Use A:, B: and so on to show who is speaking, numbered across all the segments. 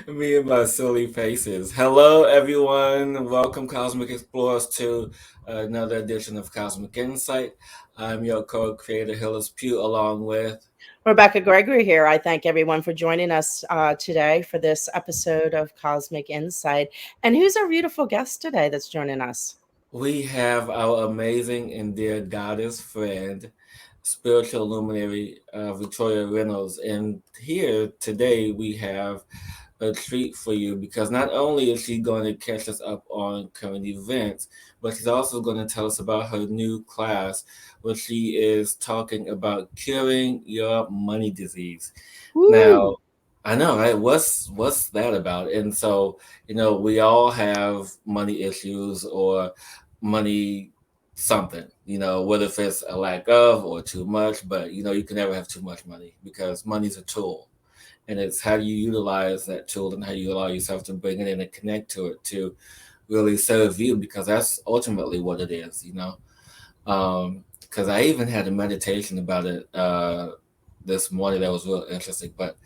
A: Me and my silly faces. Hello, everyone. Welcome, Cosmic Explorers, to another edition of Cosmic Insight. I'm your co-creator, Hillis Pugh, along with.
B: Rebecka Gregory here. I thank everyone for joining us today for this episode of Cosmic Insight. And who's our beautiful guest today that's joining us?
A: We have our amazing and dear goddess friend, spiritual luminary Victoria Reynolds. And here today we have a treat for you because not only is she going to catch us up on current events, but she's also going to tell us about her new class, where she is talking about curing your money disease.
B: Woo!
A: Now, I know, right? What's that about? And so, we all have money issues or money something, whether if it's a lack of or too much, but you can never have too much money because money's a tool, and it's how you utilize that tool and how you allow yourself to bring it in and connect to it to really serve you, because that's ultimately what it is. Because I even had a meditation about it this morning that was real interesting, but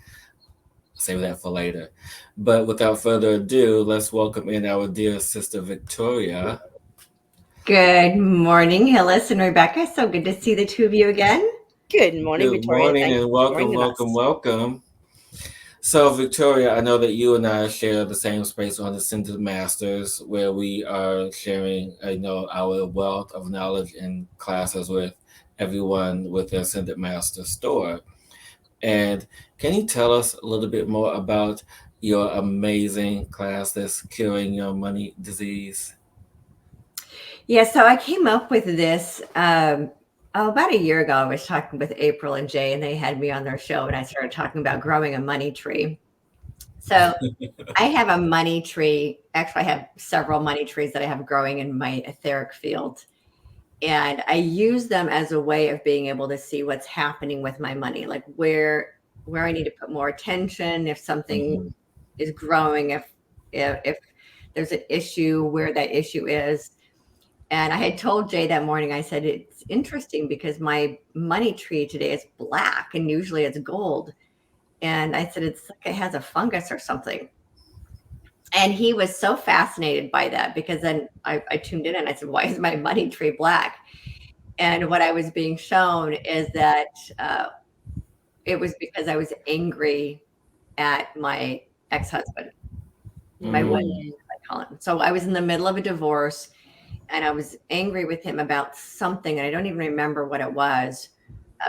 A: save that for later. But without further ado, let's welcome in our dear sister Victoria.
C: Good morning, Hillis and Rebecka. So good to see the two of you again.
B: Good morning,
A: Good
B: Victoria.
A: morning
B: Thank you
A: and
B: for
A: welcome,
B: joining
A: welcome,
B: us.
A: welcome. So, Victoria, I know that you and I share the same space on Ascended Masters, where we are sharing, our wealth of knowledge in classes with everyone with the Ascended Master store. And can you tell us a little bit more about your amazing class that's curing your money disease?
C: Yeah, so I came up with this about a year ago. I was talking with April and Jay, and they had me on their show, and I started talking about growing a money tree. So I have a money tree. Actually, I have several money trees that I have growing in my etheric field. And I use them as a way of being able to see what's happening with my money, like where I need to put more attention, if something
A: Mhm.
C: is growing, if there's an issue, where that issue is. And I had told Jay that morning, I said, it's interesting because my money tree today is black and usually it's gold. And I said, it's like it has a fungus or something. And he was so fascinated by that because then I tuned in and I said, why is my money tree black? And what I was being shown is that it was because I was angry at my ex-husband, my what
A: Mm.
B: Mm.
C: I call him. So I was in the middle of a divorce and I was angry with him about something, and I don't even remember what it was,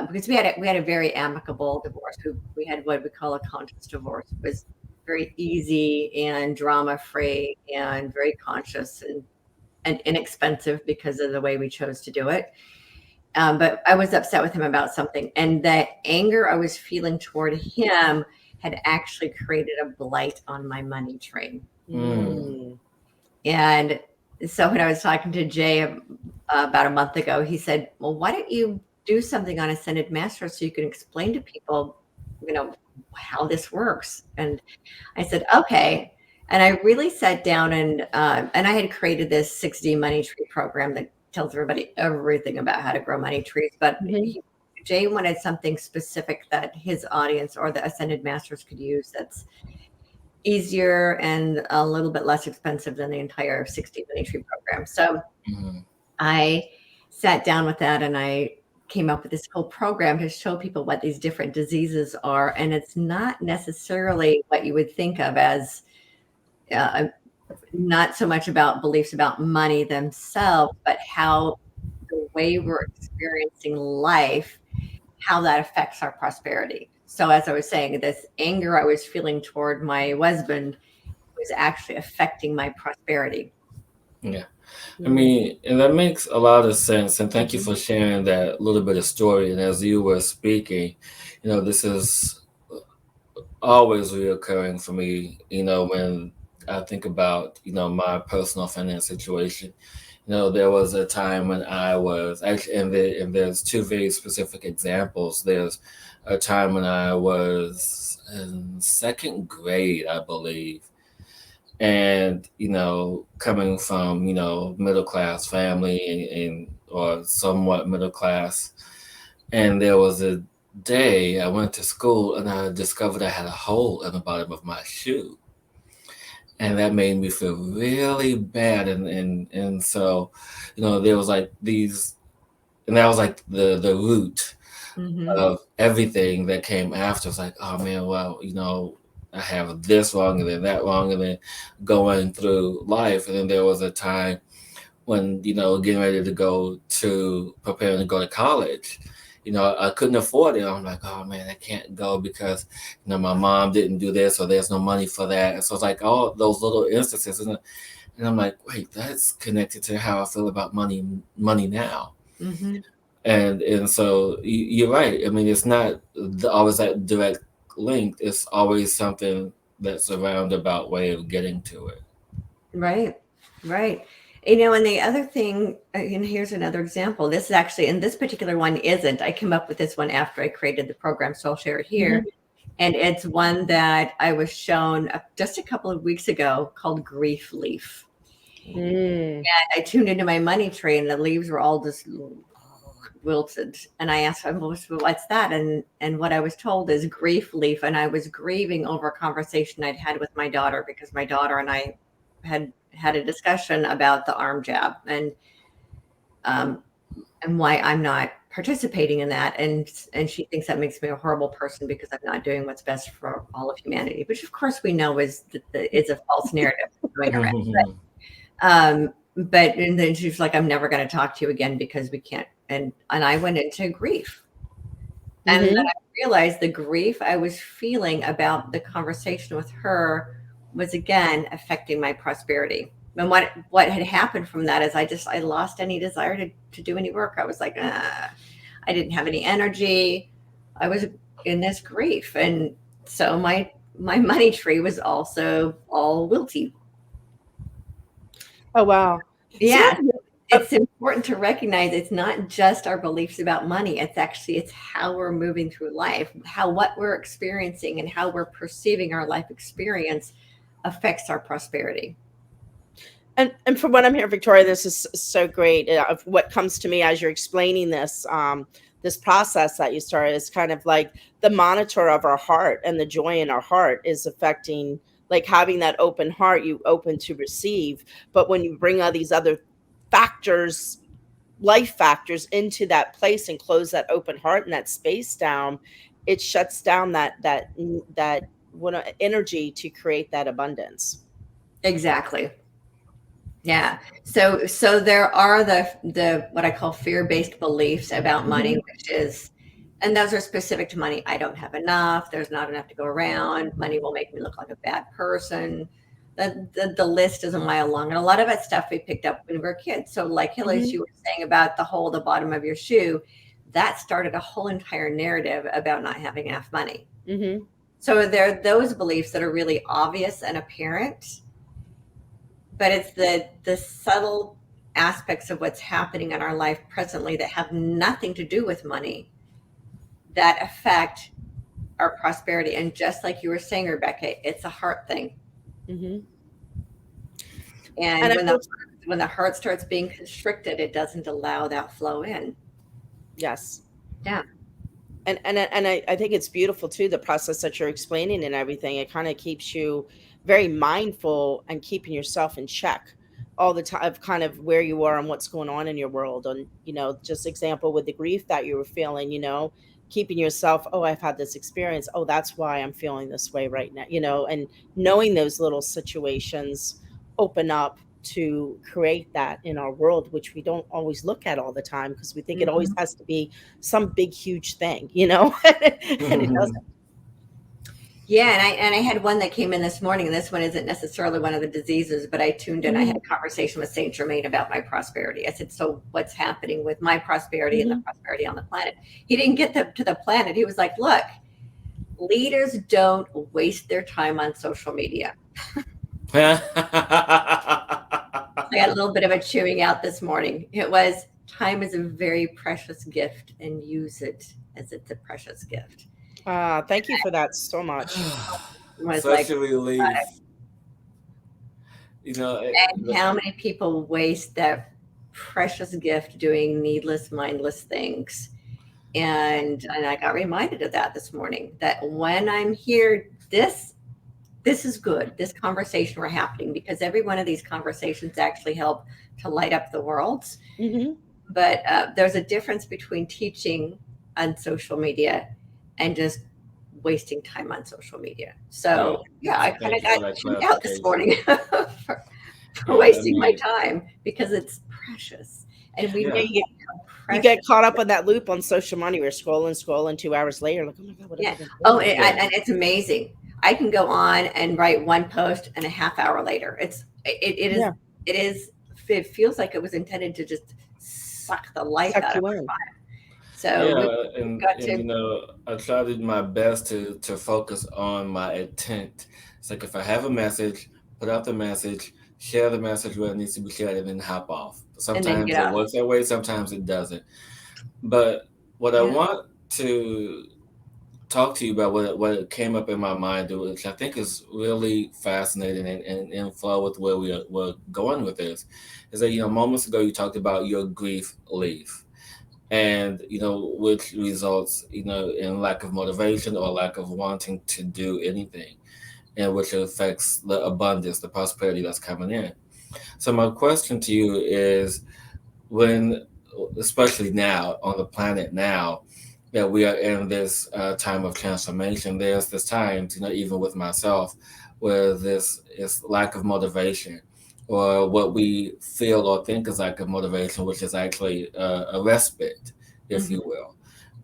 C: because we had a very amicable divorce. We had what we call a conscious divorce. It was very easy and drama free and very conscious and inexpensive because of the way we chose to do it. But I was upset with him about something, and the anger I was feeling toward him had actually created a blight on my money tree.
A: Mm.
B: Mm.
C: And so when I was talking to Jay about a month ago, he said, well, why don't you do something on Ascended Master so you can explain to people, you know, how this works? And I said, okay. And I really sat down and I had created this 6D money tree program that tells everybody everything about how to grow money trees. But
B: Mhm.
C: Jay wanted something specific that his audience or the Ascended Masters could use that's easier and a little bit less expensive than the entire 60 money tree program. So
A: Mhm.
C: I sat down with that and I came up with this whole program to show people what these different diseases are. And it's not necessarily what you would think of as uh, not so much about beliefs about money themselves, but how the way we're experiencing life, how that affects our prosperity. So, as I was saying, this anger I was feeling toward my husband was actually affecting my prosperity.
A: Yeah. I
B: Mm.
A: mean, and that makes a lot of sense. And thank you
B: Mhm.
A: for sharing that little bit of story. And as you were speaking, this is always reoccurring for me, when I think about, my personal finance situation. There was a time when I was actually, and there's two very specific examples. There's a time when I was in second grade, I believe, and coming from middle class family and or somewhat middle class, and there was a day I went to school and I discovered I had a hole in the bottom of my shoe. and that made me feel really bad. And so, there was like these, and that was like the root
C: Mm-hmm.
A: of everything that came after. It's like, oh man, well, I have this wrong and then that wrong, and then going through life. And then there was a time when, getting ready to preparing to go to college. I couldn't afford it. I'm like, oh man, I can't go because, my mom didn't do this, or there's no money for that. And so it's like all those little instances. And I'm like, wait, that's connected to how I feel about money now.
C: Mm-hmm.
A: And so you're right. I mean, it's not always that direct link. It's always something that's a roundabout way of getting to it.
C: Right. Right. And the other thing, and here's another example. This is actually, and this particular one isn't. I came up with this one after I created the program, so I'll share it here.
B: Mhm.
C: And it's one that I was shown just a couple of weeks ago called Grief Leaf.
B: Mm.
C: And I tuned into my money tree, and the leaves were all just wilted. And I asked, well, what's that? And what I was told is Grief Leaf. And I was grieving over a conversation I'd had with my daughter, because my daughter and I had a discussion about the arm jab and why I'm not participating in that. And she thinks that makes me a horrible person because I'm not doing what's best for all of humanity, which of course we know is a false narrative going around. But and then she's like, I'm never going to talk to you again because we can't. And I went into grief. And then I realized the grief I was feeling about the conversation with her was again affecting my prosperity. And what had happened from that is I lost any desire to do any work. I was like, I didn't have any energy. I was in this grief. And so my money tree was also all wilty.
B: Oh, wow.
C: Yeah. It's important to recognize it's not just our beliefs about money. It's how we're moving through life, what we're experiencing and how we're perceiving our life experience affects our prosperity.
B: And from what I'm hearing, Victoria, this is so great. Of what comes to me as you're explaining this, this process that you started is kind of like the monitor of our heart, and the joy in our heart is affecting, like having that open heart, you open to receive. But when you bring all these other factors, life factors into that place and close that open heart and that space down, it shuts down that energy to create that abundance.
C: Exactly. Yeah. So there are the what I call fear-based beliefs about money, which is, and those are specific to money. I don't have enough. There's not enough to go around. Money will make me look like a bad person. The list is a mile long. And a lot of that stuff we picked up when we were kids. So like Hillis, you were saying about the hole at the bottom of your shoe, that started a whole entire narrative about not having enough money.
B: Mm-hmm.
C: So there are those beliefs that are really obvious and apparent, but it's the subtle aspects of what's happening in our life presently that have nothing to do with money that affect our prosperity. And just like you were saying, Rebecka, it's a heart thing.
B: Mm-hmm.
C: And when the heart starts being constricted, it doesn't allow that flow in.
B: Yes.
C: Yeah.
B: And I think it's beautiful too, the process that you're explaining and everything. It kind of keeps you very mindful and keeping yourself in check all the time of kind of where you are and what's going on in your world. And, just example with the grief that you were feeling, keeping yourself, oh, I've had this experience. Oh, that's why I'm feeling this way right now, and knowing those little situations open up to create that in our world, which we don't always look at all the time because we think it always has to be some big, huge thing, and it doesn't.
C: Yeah, and I had one that came in this morning, and this one isn't necessarily one of the diseases, but I tuned in. I had a conversation with Saint Germain about my prosperity. I said, so what's happening with my prosperity and the prosperity on the planet? He didn't get to the planet. He was like, look, leaders don't waste their time on social media. I had a little bit of a chewing out this morning. It was, time is a very precious gift, and use it as it's a precious gift.
B: Thank you for that so much.
A: Such a relief.
C: And how many people waste that precious gift doing needless, mindless things. And I got reminded of that this morning, that when I'm here, this this is good. This conversation we're happening because every one of these conversations actually help to light up the world.
B: Hmm.
C: But there's a difference between teaching on social media and just wasting time on social media.
A: Yeah.
C: So yeah, I kind
A: Thank
C: of
A: you
C: got
A: for that
C: tuned out this
A: clarification.
C: morning for
A: Yeah, I
C: wasting my
A: mean,
C: time because it's precious, and we
B: Yeah,
A: yeah,
C: know how
B: you
C: precious.
B: get caught up in that loop on social media. We're scrolling 2 hours later, like, oh my god, what have
C: Yeah.
B: I been
C: Oh,
B: doing?
A: yeah,
C: and it's amazing. I can go on and write one post, and a half hour later,
B: Yeah,
C: it is it feels like it was intended to just suck the life
B: suck
C: out of
B: you
C: our
B: in.
C: body. So
A: yeah,
C: we've got
A: and
C: to.
A: I try to do my best to focus on my intent. It's like if I have a message, put out the message, share the message where it needs to be shared, and then hop off.
C: And then get
A: Sometimes it
C: off.
A: works that way, sometimes it doesn't. But what I
C: Yeah.
A: want to talk to you about, what came up in my mind, which I think is really fascinating and in flow with where we're going with this, is that moments ago you talked about your grief leaf, and which results in lack of motivation or lack of wanting to do anything, and which affects the abundance, the prosperity that's coming in. So my question to you is, when, especially now on the planet now, that we are in this time of transformation, there's this times, even with myself, where this is lack of motivation, or what we feel or think is lack of motivation, which is actually a respite, if
C: Hmm.
A: you will.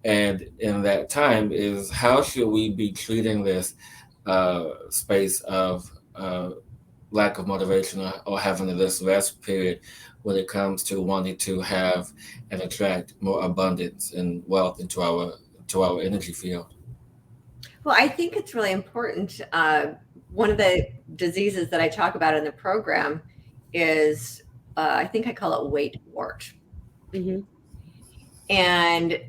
A: And in that time is, how should we be treating this space of lack of motivation, or having this rest period, when it comes to wanting to have and attract more abundance and wealth into our energy field?
C: Well, I think it's really important. One of the diseases that I talk about in the program is, I think I call it weight wart.
B: Hmm.
C: And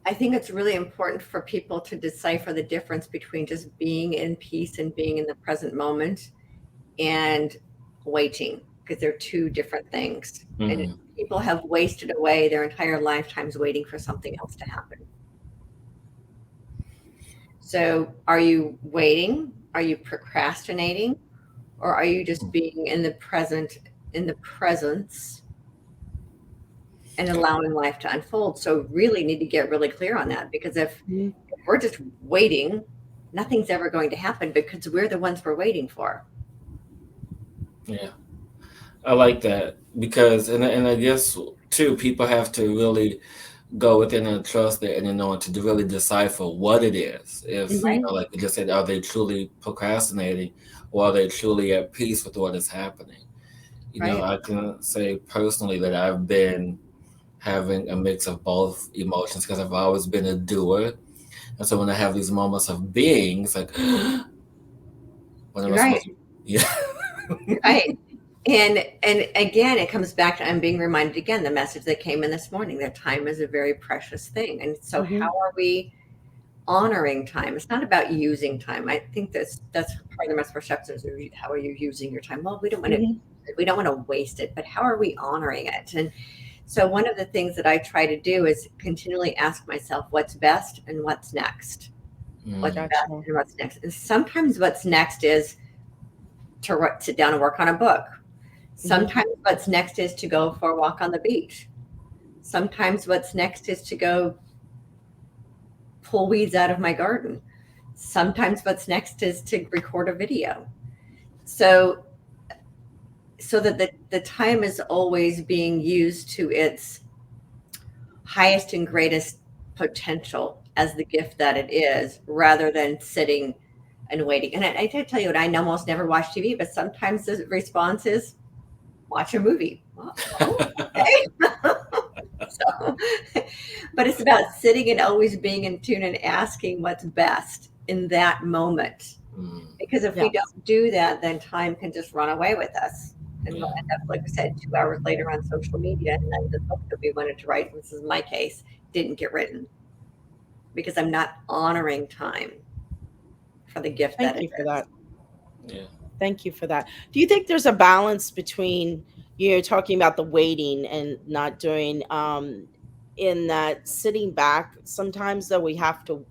C: I think it's really important for people to decipher the difference between just being in peace and being in the present moment and waiting, because they're two different things. And
A: Hmm.
C: people have wasted away their entire lifetimes waiting for something else to happen. So, are you waiting? Are you procrastinating? Or are you just being in the present, in the presence, and allowing life to unfold? So, really need to get really clear on that, because if we're just waiting, nothing's ever going to happen because we're the ones we're waiting for.
A: Yeah, I like that, because and I guess too, people have to really go within and trust that, and to really decipher what it is. If,
C: Right?
B: Hmm.
A: like you just said, are they truly procrastinating, or are they truly at peace with what is happening?
C: Right?
A: I can say personally that I've been having a mix of both emotions, because I've always been a doer. And so when I have these moments of being, it's like, what am I
C: Right.
A: supposed to? Yeah.
C: Right. And again, it comes back to, I'm being reminded again, the message that came in this morning, that time is a very precious thing. And so how
B: Hmm.
C: are we honoring time? It's not about using time. I think that's part of the misperceptions. How are you using your time? Well,
B: Hmm.
C: we don't want to waste it, but how are we honoring it? And so one of the things that I try to do is continually ask myself what's best and what's next. What's
A: Mm,
C: best
B: Gotcha.
C: and what's next. And sometimes what's next is to sit down and work on a book.
B: Hmm.
C: Sometimes what's next is to go for a walk on the beach. Sometimes what's next is to go pull weeds out of my garden. Sometimes what's next is to record a video. So so that the time is always being used to its highest and greatest potential as the gift that it is, rather than sitting and waiting. And I did tell you, and I almost never watch TV, but sometimes the response is watch a movie. Well, okay. So, but it's about sitting and always being in tune and asking what's best in that moment.
A: mm,
C: Because if we
B: Yes.
C: don't do that, then time can just run away with us. And we'll
A: yeah.
C: end up, like I said, 2 hours later on social media. And then the book that we wanted to write, this is my case, didn't get written because I'm not honoring time for the gift that
B: Thank
C: it
B: you for
C: is.
B: that.
A: Yeah.
B: Thank you for that. Do you think there's a balance between, talking about the waiting and not doing, in that sitting back? Sometimes though we have to,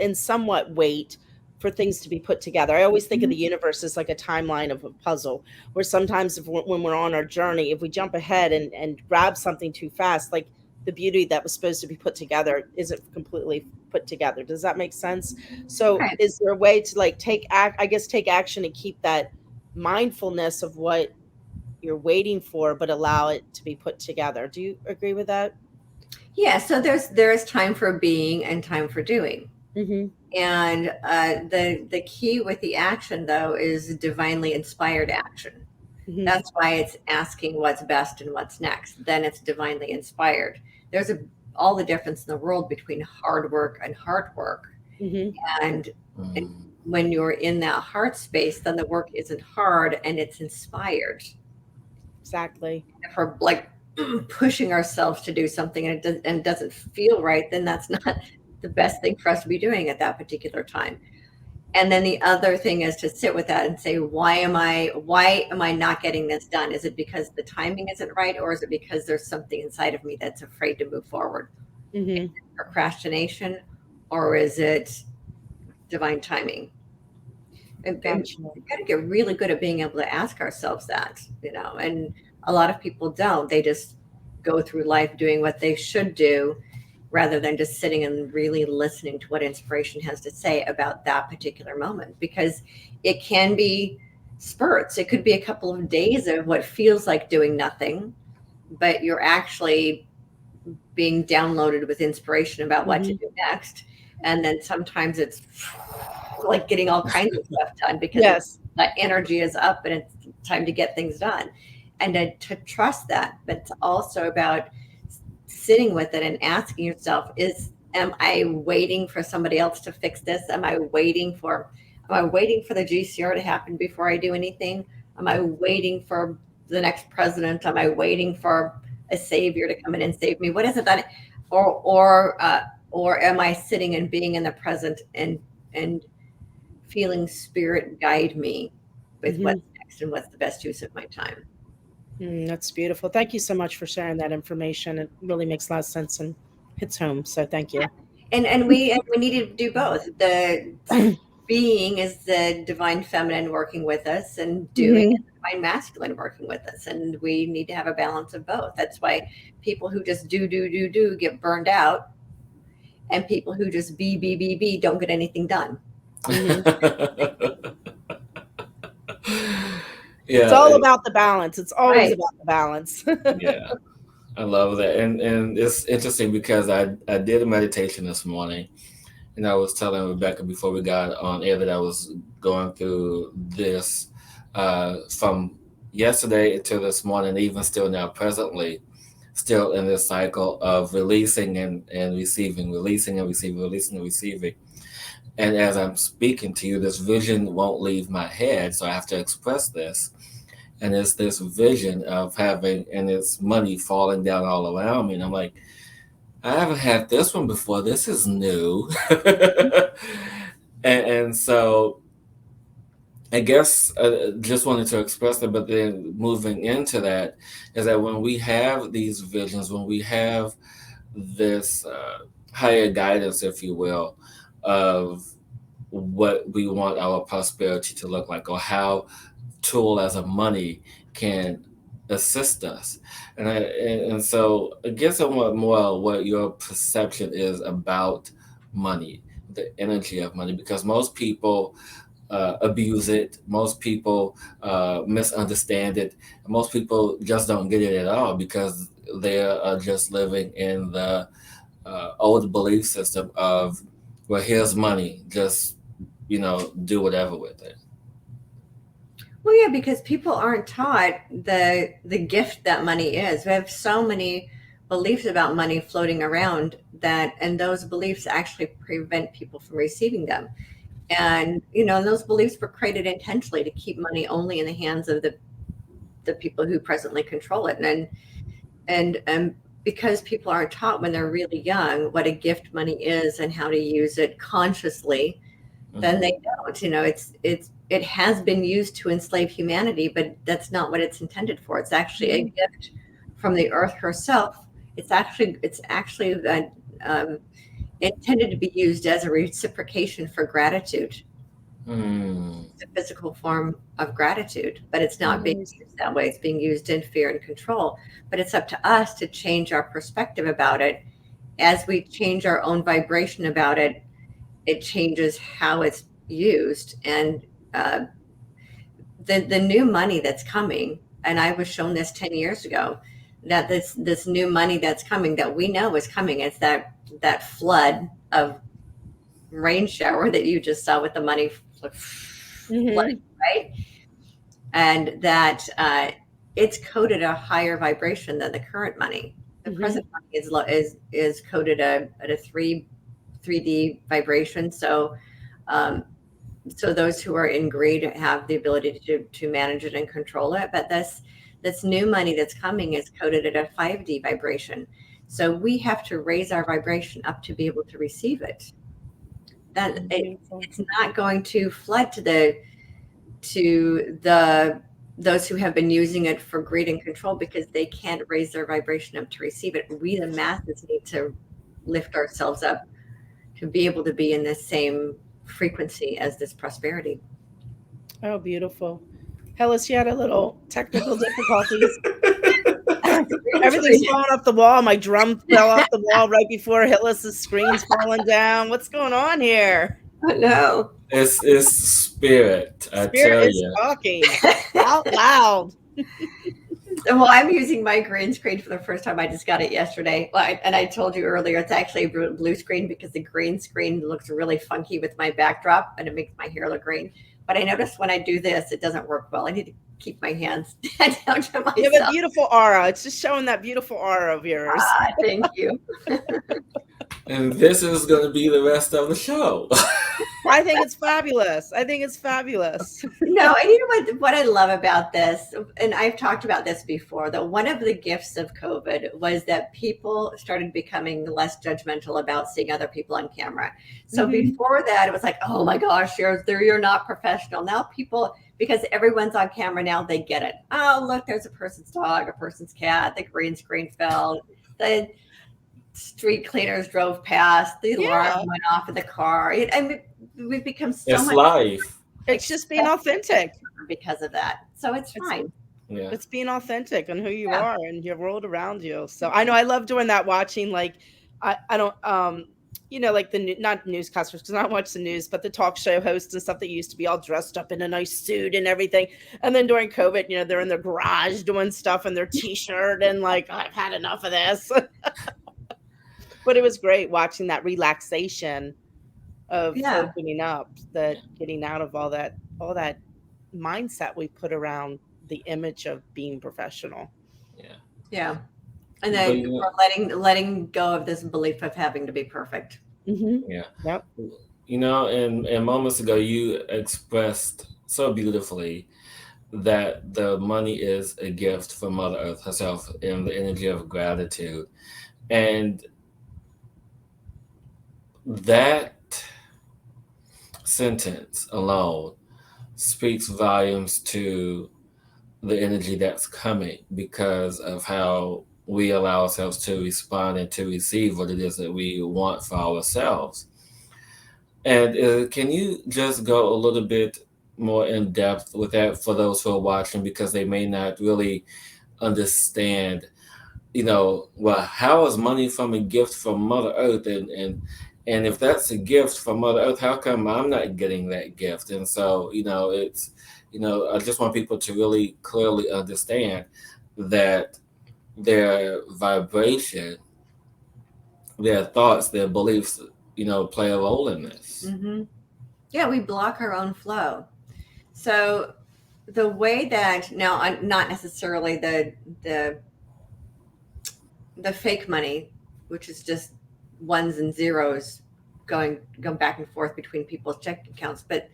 B: and somewhat wait for things to be put together. I always think of
C: Mhm.
B: the universe as like a timeline of a puzzle, where sometimes when we're on our journey, if we jump ahead and grab something too fast, like the beauty that was supposed to be put together isn't completely put together. Does that make sense? So
C: Right.
B: is there a way to like I guess take action and keep that mindfulness of what you're waiting for, but allow it to be put together? Do you agree with that?
C: Yeah. So there's time for being and time for doing.
B: Mm-hmm.
C: And the key with the action, though, is divinely inspired action.
B: Mm-hmm.
C: That's why it's asking what's best and what's next. Then it's divinely inspired. There's all the difference in the world between hard work and heart work.
B: Mm-hmm.
C: And, and
A: Mm.
C: when you're in that heart space, then the work isn't hard and it's inspired.
B: Exactly.
C: If we're like pushing ourselves to do something and it doesn't feel right, then that's not the best thing for us to be doing at that particular time. And then the other thing is to sit with that and say, why am I not getting this done? Is it because the timing isn't right, or is it because there's something inside of me that's afraid to move forward?
B: Mm-hmm.
C: Procrastination, or is it divine timing? And
B: Gotcha.
C: we've got to get really good at being able to ask ourselves that, and a lot of people don't. They just go through life doing what they should do rather than just sitting and really listening to what inspiration has to say about that particular moment, because it can be spurts. It could be a couple of days of what feels like doing nothing, but you're actually being downloaded with inspiration about what to
B: Mm-hmm.
C: do next. And then sometimes it's like getting all kinds of stuff done because
B: Yes.
C: that energy is up and it's time to get things done. And to trust that, but it's also about sitting with it and asking yourself, am I waiting for somebody else to fix this? Am I waiting for the GCR to happen before I do anything? Am I waiting for the next president? Am I waiting for a savior to come in and save me? What is it that, or am I sitting and being in the present and feeling spirit guide me with
B: Mm-hmm.
C: what's next and what's the best use of my time?
B: That's beautiful. Thank you so much for sharing that information. It really makes a lot of sense and hits home. So thank you.
C: And we need to do both. The being is the divine feminine working with us, and doing
B: Hmm.
C: is the divine masculine working with us, and we need to have a balance of both. That's why people who just do get burned out, and people who just be don't get anything done.
B: Hmm. It's
A: Yeah,
B: all about the balance. It's always
C: Right.
B: about the balance.
A: yeah, I love that, and it's interesting because I did a meditation this morning, and I was telling Rebecca before we got on air that I was going through this from yesterday to this morning, even still now presently, still in this cycle of releasing and receiving, releasing and receiving, releasing and receiving. And as I'm speaking to you, this vision won't leave my head, so I have to express this. And it's this vision of having, and it's money falling down all around me. And I'm like, I haven't had this one before. This is new. And so I guess just wanted to express that, but then moving into that is that when we have these visions, when we have this higher guidance, if you will, of what we want our prosperity to look like, or how tool as a money can assist us. And so I guess I want more what your perception is about money, the energy of money, because most people abuse it, most people misunderstand it, most people just don't get it at all because they are just living in the old belief system of, well, here's money, just do whatever with it.
C: Well, yeah, because people aren't taught the gift that money is. We have so many beliefs about money floating around and those beliefs actually prevent people from receiving them. And those beliefs were created intentionally to keep money only in the hands of the people who presently control it. And because people aren't taught when they're really young what a gift money is and how to use it consciously, then
A: Mhm.
C: they don't. It has been used to enslave humanity, but that's not what it's intended for. It's actually a
B: Mhm.
C: gift from the earth herself. It's actually intended to be used as a reciprocation for gratitude.
A: Mm.
C: It's a physical form of gratitude, but it's not being
B: Nice.
C: used that way. It's being used in fear and control. But it's up to us to change our perspective about it. As we change our own vibration about it, it changes how it's used. And uh, the new money that's coming, and I was shown this 10 years ago, that this new money that's coming, that we know is coming, it's that flood of rain shower that you just saw with the money flooding,
B: Mm-hmm.
C: right? And that it's coded a higher vibration than the current money. The
B: Mm-hmm.
C: present money is coded at a 3D vibration. So um, so those who are in greed have the ability to manage it and control it. But this new money that's coming is coded at a 5D vibration. So we have to raise our vibration up to be able to receive it. That
B: Beautiful.
C: it's not going to flood to the those who have been using it for greed and control because they can't raise their vibration up to receive it. We, the masses, need to lift ourselves up to be able to be in the same frequency as this prosperity.
B: Oh, beautiful. Hillis, you had a little technical difficulties. Everything's falling off the wall. My drum fell off the wall right before Hillis's screen's falling down. What's going on here?
C: Oh, no.
A: It's spirit, I
B: Spirit
A: tell
B: is
A: you.
B: talking out loud.
C: Well, I'm using my green screen for the first time. I just got it yesterday. And I told you earlier, it's actually a blue screen because the green screen looks really funky with my backdrop and it makes my hair look green. But I noticed when I do this, it doesn't work well. I need to keep my hands down to
B: You have a
C: myself.
B: beautiful aura. It's just showing that beautiful aura of yours.
C: Thank you.
A: And this is going to be the rest of the show.
B: I think it's fabulous. I think it's fabulous.
C: No, and you know what I love about this, and I've talked about this before, that one of the gifts of COVID was that people started becoming less judgmental about seeing other people on camera. So
B: Mhm.
C: before that, it was like, oh my gosh, you're not professional. Now people, because everyone's on camera now, they get it. Oh, look, there's a person's dog, a person's cat, the green screen fell, the street cleaners drove past, the alarm
B: Yeah,
C: went off in the car. I mean, we've become so
A: It's
C: much
A: life.
B: it's just being authentic.
C: because of that. So it's
B: It's
C: fine.
A: Yeah.
B: it's being authentic and who you
C: Yeah.
B: are and your world around you. So I know I love doing that. Watching like I don't like the not newscasters because I don't watch the news, but the talk show hosts and stuff that used to be all dressed up in a nice suit and everything. And then during COVID, they're in their garage doing stuff in their t-shirt and like I've had enough of this. But it was great watching that relaxation of
C: Yeah.
B: opening up, that getting out of all that mindset we put around the image of being professional.
A: Yeah.
C: Yeah. And
A: But
C: then we're letting go of this belief of having to be perfect.
B: Mhm.
A: yeah.
B: Yep.
A: And moments ago, you expressed so beautifully that the money is a gift from Mother Earth herself and the energy of gratitude. And that sentence alone speaks volumes to the energy that's coming because of how we allow ourselves to respond and to receive what it is that we want for ourselves. And can you just go a little bit more in depth with that for those who are watching because they may not really understand, well, how is money from a gift from Mother Earth, and if that's a gift from Mother Earth, how come I'm not getting that gift? And so, I just want people to really clearly understand that their vibration, their thoughts, their beliefs, play a role in this.
C: Hmm. Yeah, we block our own flow. So the way that now, not necessarily the the fake money, which is just ones and zeros going back and forth between people's checking accounts, but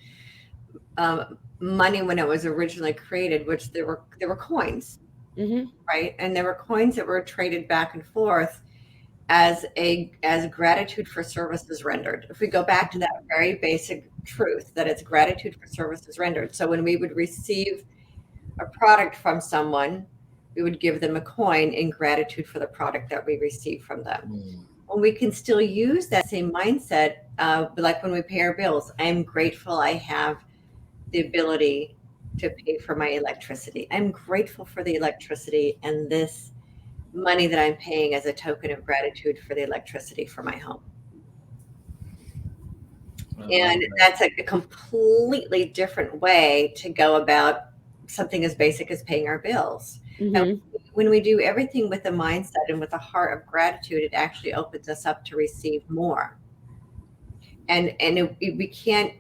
C: money when it was originally created, which there were coins,
B: Mhm.
C: right? And there were coins that were traded back and forth as gratitude for services rendered. If we go back to that very basic truth that it's gratitude for services rendered. So when we would receive a product from someone, we would give them a coin in gratitude for the product that we received from them.
A: Mm.
C: when we can still use that same mindset, like when we pay our bills, I'm grateful I have the ability to pay for my electricity. I'm grateful for the electricity and this money that I'm paying as a token of gratitude for the electricity for my home.
A: I
C: And
A: love that.
C: that's a completely different way to go about something as basic as paying our bills. And
B: Hmm.
C: when we do everything with a mindset and with a heart of gratitude, it actually opens us up to receive more. We can't,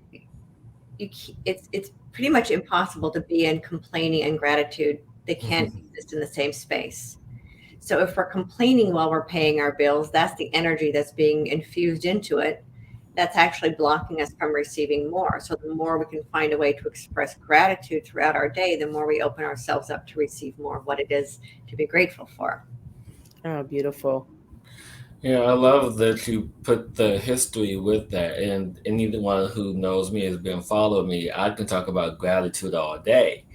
C: it's pretty much impossible to be in complaining and gratitude. They can't exist in the same space. So if we're complaining while we're paying our bills, that's the energy that's being infused into it. That's actually blocking us from receiving more. So the more we can find a way to express gratitude throughout our day, the more we open ourselves up to receive more of what it is to be grateful for.
B: Oh, beautiful.
A: Yeah, I love that you put the history with that. And anyone who knows me has been following me, I can talk about gratitude all day.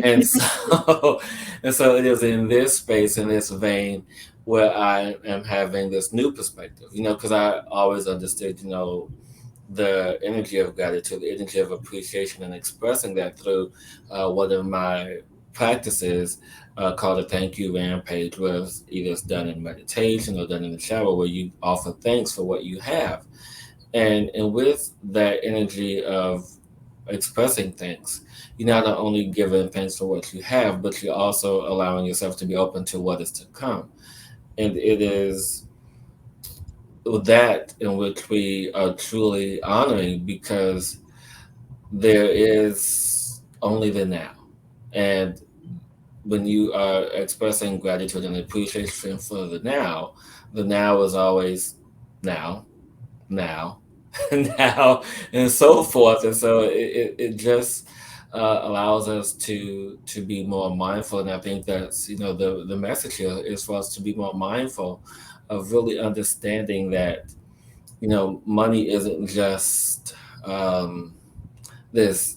A: And so and so it is in this space, in this vein, where I am having this new perspective, because I always understood, the energy of gratitude, the energy of appreciation, and expressing that through one of my practices called a thank you rampage, where it's either it's done in meditation or done in the shower, where you offer thanks for what you have. And with that energy of expressing thanks, you're not only giving thanks for what you have, but you're also allowing yourself to be open to what is to come. And it is that in which we are truly honoring, because there is only the now. And when you are expressing gratitude and appreciation for the now is always now, now, now, and so forth. And so it just allows us to be more mindful. And I think that's, the message here is for us to be more mindful of really understanding that, money isn't just this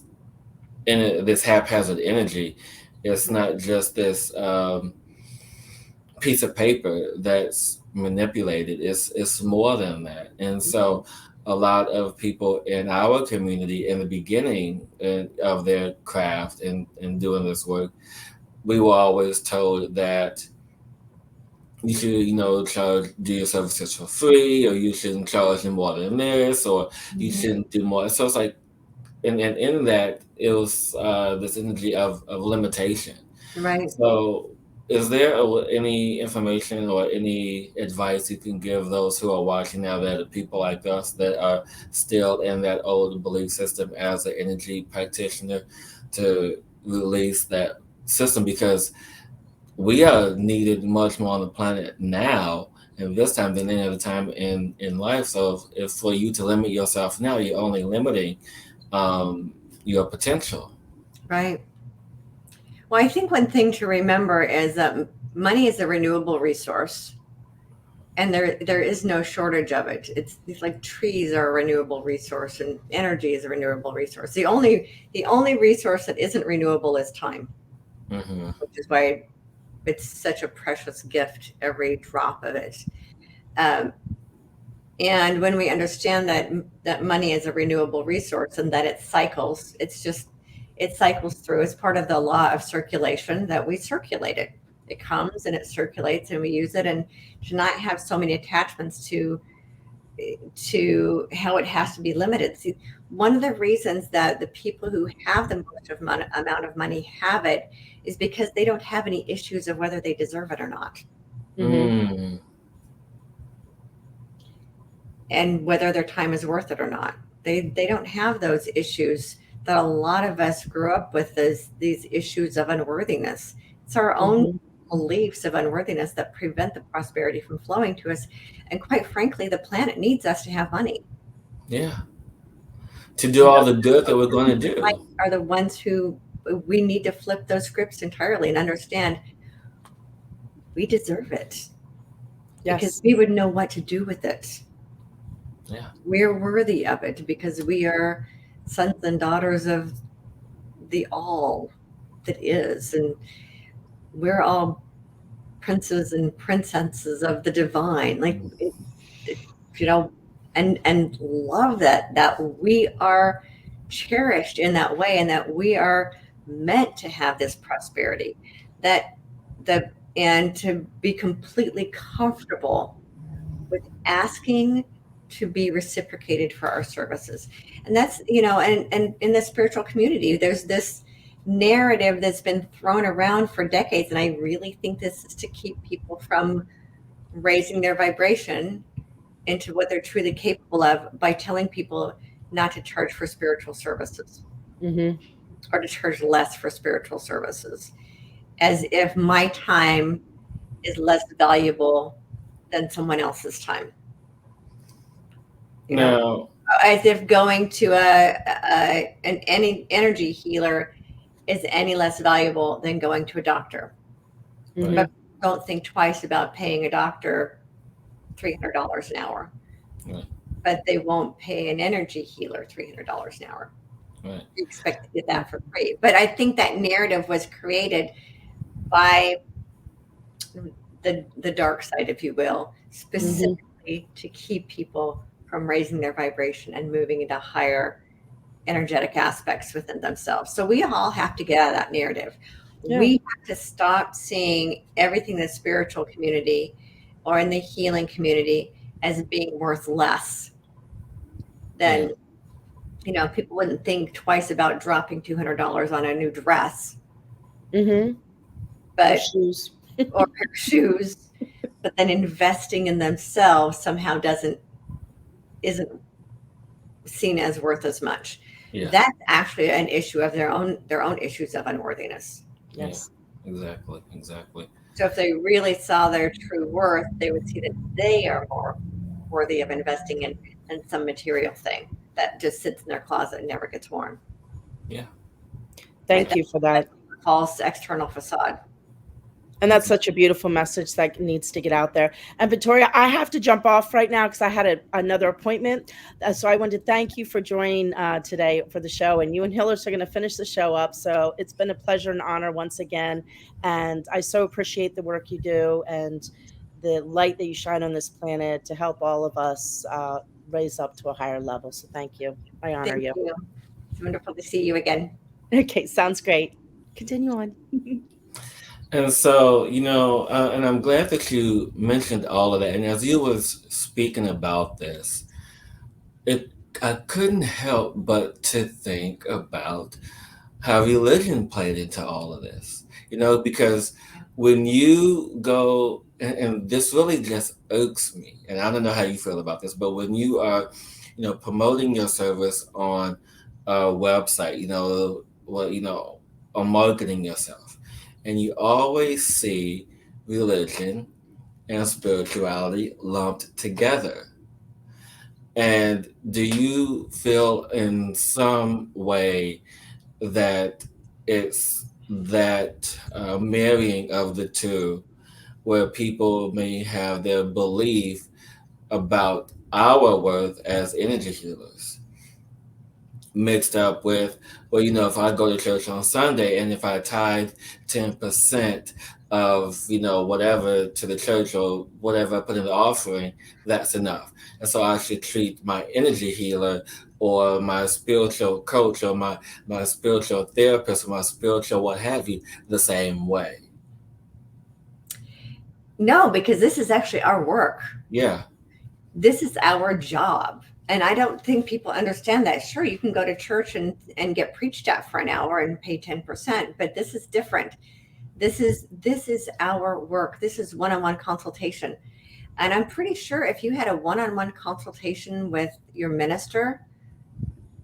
A: this haphazard energy. It's not just this piece of paper that's manipulated. It's more than that. And so a lot of people in our community in the beginning of their craft and doing this work, we were always told that you should, do your services for free, or you shouldn't charge them more than this, or you
C: Mhm.
A: shouldn't do more. So it's like, and in that, it was this energy of limitation.
C: Right.
A: So, is there any information or any advice you can give those who are watching now, that are people like us that are still in that old belief system as an energy practitioner, to release that system? Because we are needed much more on the planet now and this time than any other time in life. So if for you to limit yourself now, you're only limiting um, your potential.
C: Right. Well, I think one thing to remember is that money is a renewable resource, and there is no shortage of it. It's like trees are a renewable resource, and energy is a renewable resource. The only resource that isn't renewable is time,
A: Hmm.
C: which is why it's such a precious gift, every drop of it. Um, and when we understand that money is a renewable resource and that it cycles, it cycles through as part of the law of circulation, that we circulate it. It comes and it circulates and we use it, and to not have so many attachments to how it has to be limited. See, one of the reasons that the people who have the most amount of money have it is because they don't have any issues of whether they deserve it or not,
B: Hmm.
A: Mm.
C: and whether their time is worth it or not. They don't have those issues that a lot of us grew up with, these issues of unworthiness. It's our own
B: Hmm.
C: beliefs of unworthiness that prevent the prosperity from flowing to us. And quite frankly, the planet needs us to have money.
A: Yeah, to do
C: And
A: all
C: those
A: the good that we're
C: folks
A: going to
C: in life
A: do.
C: are the ones who we need to flip those scripts entirely and understand we deserve it, because
B: Yes.
C: we would know what to do with it.
A: Yeah.
C: We're worthy of it because we are sons and daughters of the all that is. And we're all princes and princesses of the divine. Like,
A: Mm.
C: you know, and love that we are cherished in that way, and that we are meant to have this prosperity, that the and to be completely comfortable with asking to be reciprocated for our services. And that's, and in the spiritual community, there's this narrative that's been thrown around for decades. And I really think this is to keep people from raising their vibration into what they're truly capable of, by telling people not to charge for spiritual services,
B: Mm-hmm.
C: or to charge less for spiritual services, as if my time is less valuable than someone else's time.
A: Now,
C: As if going to an energy healer is any less valuable than going to a doctor.
B: Mm-hmm.
C: But don't think twice about paying a doctor $300 an hour.
A: right,
C: But they won't pay an energy healer $300 an hour.
A: right.
C: You expect to get that for free. But I think that narrative was created by the dark side, if you will, specifically to keep people from raising their vibration and moving into higher energetic aspects within themselves. So we all have to get out of that narrative.
B: Yeah.
C: We have to stop seeing everything in the spiritual community or in the healing community as being worth less than, people wouldn't think twice about dropping $200 on a new dress,
B: Mm-hmm.
C: but
B: Shoes.
C: or a pair of shoes, but then investing in themselves somehow isn't seen as worth as much.
A: Yeah.
C: That's actually an issue of their own issues of unworthiness.
B: Yes.
A: Yeah, exactly.
C: So if they really saw their true worth, they would see that they are more worthy of investing in than some material thing that just sits in their closet and never gets worn.
A: Yeah.
B: Thank you for that.
C: False external facade.
B: And that's such a beautiful message that needs to get out there. And Victoria, I have to jump off right now because I had another appointment. So I want to thank you for joining today for the show. And you and Hillis are going to finish the show up. So it's been a pleasure and honor once again. And I so appreciate the work you do and the light that you shine on this planet to help all of us raise up to a higher level. So thank you. I honor
C: Thank
B: you.
C: you. It's wonderful to see you again.
B: Okay, sounds great. Continue on.
A: And so, and I'm glad that you mentioned all of that. And as you was speaking about this, I couldn't help but to think about how religion played into all of this. Because when you go, and this really just irks me, and I don't know how you feel about this, but when you are, promoting your service on a website, or marketing yourself, and you always see religion and spirituality lumped together. And do you feel in some way that it's that marrying of the two, where people may have their belief about our worth as energy healers mixed up with, well, if I go to church on Sunday and if I tithe 10% of, whatever to the church or whatever I put in the offering, that's enough. And so I should treat my energy healer or my spiritual coach or my spiritual therapist or my spiritual what have you the same way.
C: No, because this is actually our work.
A: Yeah.
C: This is our job. And I don't think people understand that. Sure, you can go to church and get preached at for an hour and pay 10%, but this is different. This is our work. This is one-on-one consultation. And I'm pretty sure if you had a one-on-one consultation with your minister,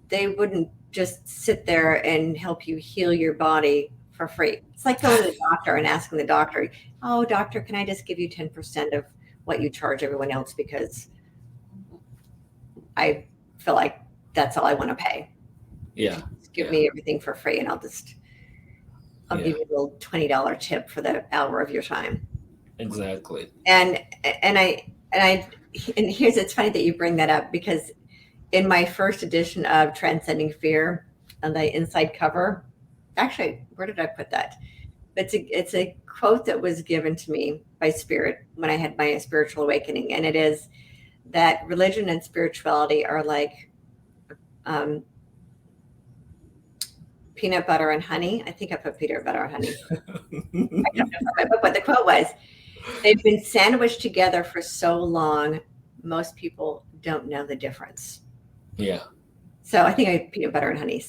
C: they wouldn't just sit there and help you heal your body for free. It's like going to the doctor and asking the doctor, "Oh, doctor, can I just give you 10% of what you charge everyone else because I feel like that's all I want to pay.
A: Yeah.
C: Just give me everything for free and I'll give you a little $20 tip for the hour of your time."
A: Exactly.
C: And here's, it's funny that you bring that up, because in my first edition of Transcending Fear, on the inside cover, actually, where did I put that? It's a quote that was given to me by Spirit when I had my spiritual awakening. And it is, that religion and spirituality are like um, peanut butter and honey. I think I put peanut butter and honey. I don't know if I put what the quote was. They've been sandwiched together for so long, most people don't know the difference.
A: Yeah.
C: So I think I peanut butter and honey.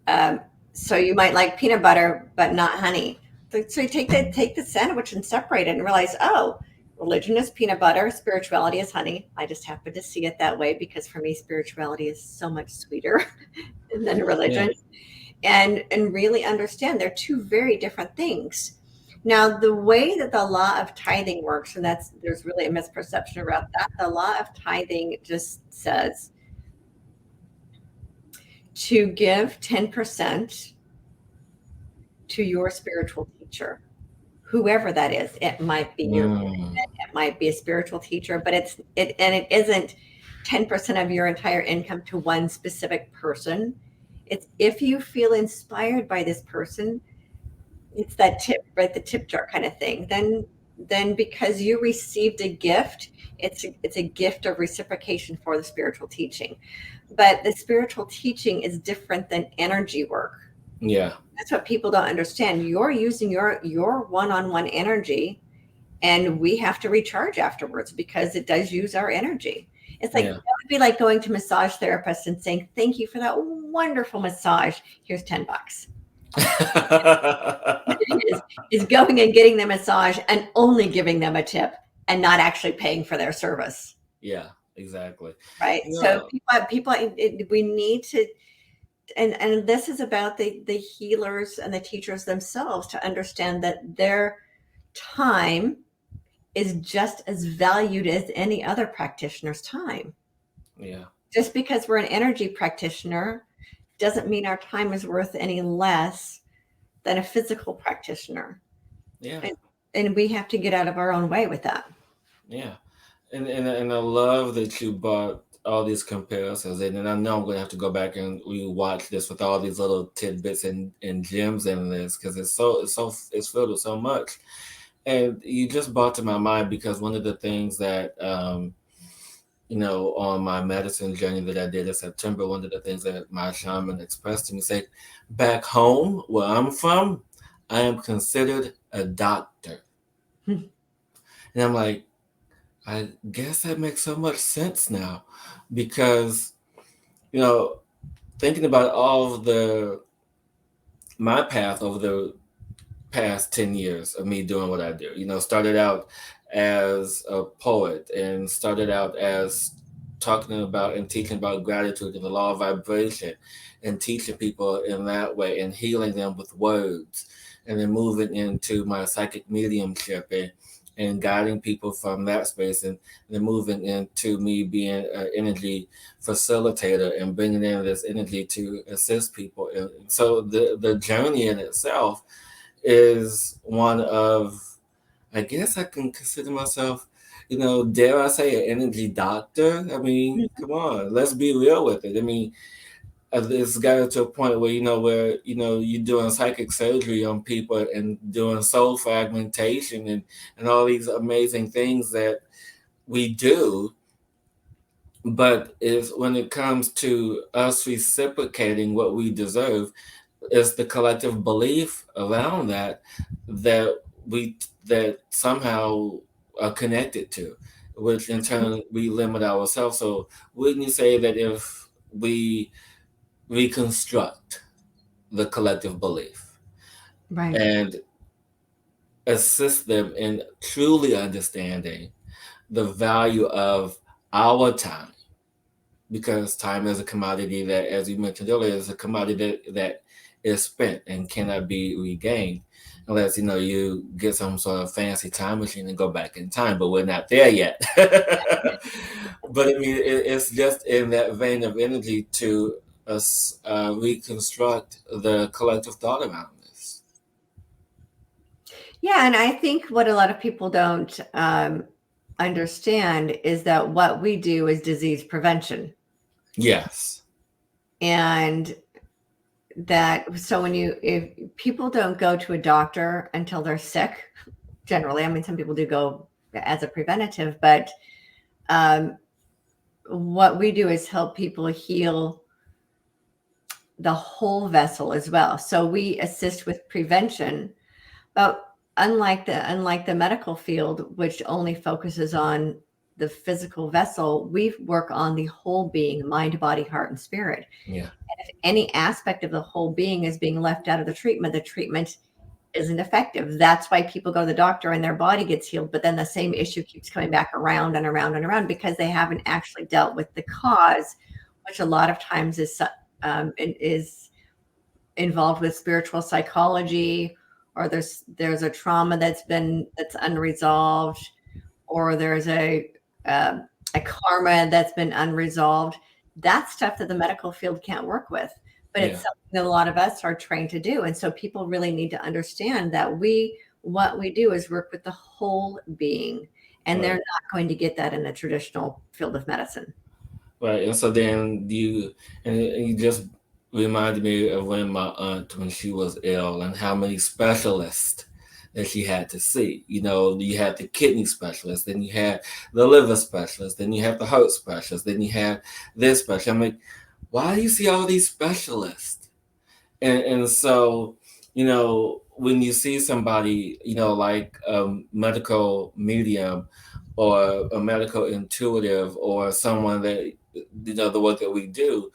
C: Um, so you might like peanut butter, but not honey. So you take the sandwich and separate it and realize, oh, religion is peanut butter, spirituality is honey. I just happen to see it that way because for me, spirituality is so much sweeter than religion. And really understand they're two very different things. Now, the way that the law of tithing works, and there's really a misperception about that. The law of tithing just says to give 10% to your spiritual teacher, whoever that is. It might be your it might be a spiritual teacher, but it isn't 10% of your entire income to one specific person. It's if you feel inspired by this person, it's that tip, right? The tip jar kind of thing. Then because you received a gift, it's a gift of reciprocation for the spiritual teaching. But the spiritual teaching is different than energy work.
A: Yeah.
C: That's what people don't understand. You're using your one-on-one energy, and we have to recharge afterwards because it does use our energy. It's like,
A: Yeah.
C: That would be like going to massage therapists and saying, thank you for that wonderful massage. Here's $10. Is going and getting the massage and only giving them a tip and not actually paying for their service.
A: Yeah, exactly.
C: Right.
A: Yeah.
C: So people we need to, and this is about the healers and the teachers themselves to understand that their time is just as valued as any other practitioner's time.
A: Yeah.
C: Just because we're an energy practitioner doesn't mean our time is worth any less than a physical practitioner.
A: Yeah.
C: And we have to get out of our own way with that.
A: Yeah. And I love that you brought all these comparisons in, and I know I'm going to have to go back and rewatch this with all these little tidbits and gems in this because it's filled with so much. And you just brought to my mind because one of the things that on my medicine journey that I did in September, one of the things that my shaman expressed to me said, back home where I'm from, I am considered a doctor. And I'm like, I guess that makes so much sense now because, thinking about all of my path over the past 10 years of me doing what I do, started out as a poet and started out as talking about and teaching about gratitude and the law of vibration and teaching people in that way and healing them with words, and then moving into my psychic mediumship and guiding people from that space, and then moving into me being an energy facilitator and bringing in this energy to assist people. And so the journey in itself is one of, I guess I can consider myself, dare I say, an energy doctor? I mean, come on, let's be real with it. I mean, it's got to a point where, you're doing psychic surgery on people and doing soul fragmentation and all these amazing things that we do. But is when it comes to us reciprocating what we deserve, it's the collective belief around that that somehow are connected to, which in turn we limit ourselves. So wouldn't you say that if we reconstruct the collective belief
C: Right.
A: and assist them in truly understanding the value of our time, because time is a commodity that, as you mentioned earlier, is a commodity that is spent and cannot be regained unless you get some sort of fancy time machine and go back in time, but we're not there yet. But I mean, it's just in that vein of energy to us reconstruct the collective thought around this.
C: Yeah, and I think what a lot of people don't understand is that what we do is disease prevention.
A: Yes.
C: And so if people don't go to a doctor until they're sick, generally, I mean, some people do go as a preventative, but Um, what we do is help people heal the whole vessel as well. So we assist with prevention, but unlike the medical field, which only focuses on the physical vessel, we work on the whole being, mind, body, heart, and spirit.
A: Yeah.
C: If any aspect of the whole being is being left out of the treatment isn't effective. That's why people go to the doctor and their body gets healed, but then the same issue keeps coming back around and around and around because they haven't actually dealt with the cause, which a lot of times is involved with spiritual psychology, or there's a trauma that's unresolved, or there's a karma that's been unresolved. That's stuff that the medical field can't work with, but it's
A: Yeah.
C: something that a lot of us are trained to do. And so people really need to understand that what we do is work with the whole being, and they're
A: Right.
C: not going to get that in the traditional field of medicine.
A: Right. And so then you just reminded me of when my aunt, when she was ill, and how many specialists that she had to see. You had the kidney specialist, then you had the liver specialist, then you had the heart specialist, then you had this specialist. I'm like, why do you see all these specialists? And so, when you see somebody, like a medical medium or a medical intuitive or someone that, the work that we do,